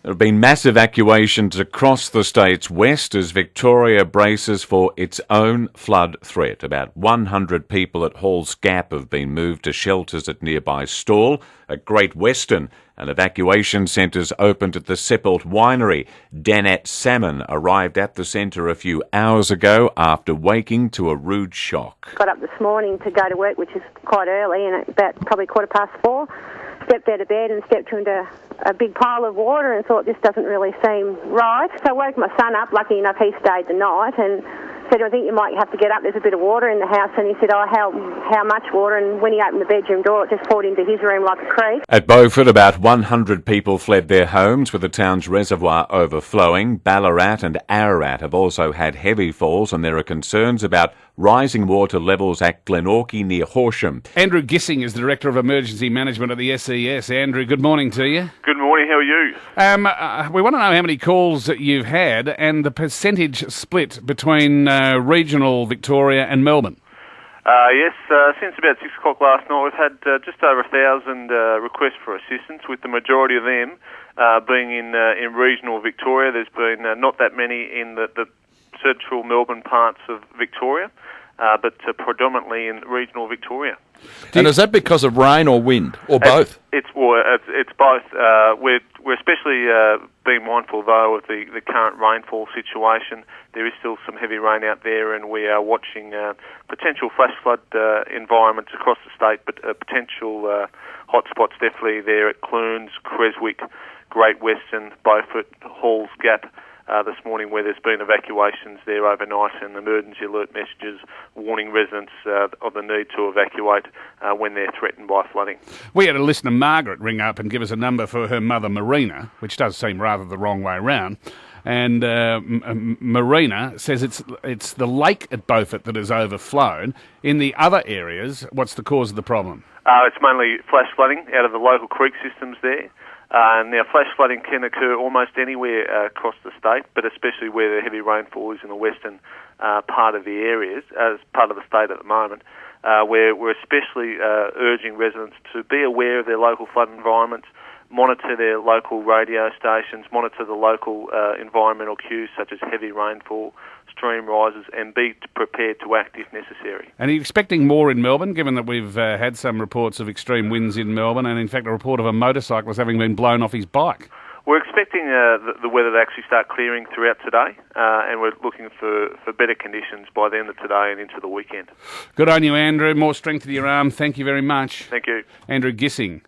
There have been mass evacuations across the state's west as Victoria braces for its own flood threat. About 100 people at Halls Gap have been moved to shelters at nearby Stawell. At Great Western, an evacuation centre's opened at the Seppelt Winery. Danette Salmon arrived at the centre a few hours ago after waking to a rude shock. Got up this morning to go to work, which is quite early, and about probably 4:15. Stepped out of bed and stepped into a big pile of water and thought, this doesn't really seem right. So I woke my son up. Lucky enough, he stayed the night and said, I think you might have to get up. There's a bit of water in the house. And he said, how much water? And when he opened the bedroom door, it just poured into his room like a creek. At Beaufort, about 100 people fled their homes with the town's reservoir overflowing. Ballarat and Ararat have also had heavy falls, and there are concerns about rising water levels at Glenorchy near Horsham. Andrew Gissing is the Director of Emergency Management at the SES. Andrew, good morning to you. Good morning, how are you? We want to know how many calls that you've had and the percentage split between regional Victoria and Melbourne. Yes, since about 6 o'clock last night we've had just over 1,000 requests for assistance, with the majority of them being in regional Victoria. There's been not that many in the central Melbourne parts of Victoria, but predominantly in regional Victoria. And is that because of rain or wind, or both? It's both. We're especially being mindful, though, of the current rainfall situation. There is still some heavy rain out there, and we are watching potential flash flood environments across the state, but potential hotspots definitely there at Clunes, Creswick, Great Western, Beaufort, Halls Gap, this morning, where there's been evacuations there overnight and emergency alert messages warning residents of the need to evacuate when they're threatened by flooding. We had a listener, Margaret, ring up and give us a number for her mother, Marina, which does seem rather the wrong way round. And Marina says it's the lake at Beaufort that has overflown. In the other areas, what's the cause of the problem? It's mainly flash flooding out of the local creek systems there. Now, flash flooding can occur almost anywhere across the state, but especially where the heavy rainfall is in the western part of the areas, as part of the state at the moment, where we're especially urging residents to be aware of their local flood environments, monitor their local radio stations, monitor the local environmental cues such as heavy rainfall, stream rises, and be prepared to act if necessary. And are you expecting more in Melbourne, given that we've had some reports of extreme winds in Melbourne, and in fact a report of a motorcyclist having been blown off his bike? We're expecting the weather to actually start clearing throughout today, and we're looking for better conditions by the end of today and into the weekend. Good on you, Andrew. More strength to your arm. Thank you very much. Thank you. Andrew Gissing.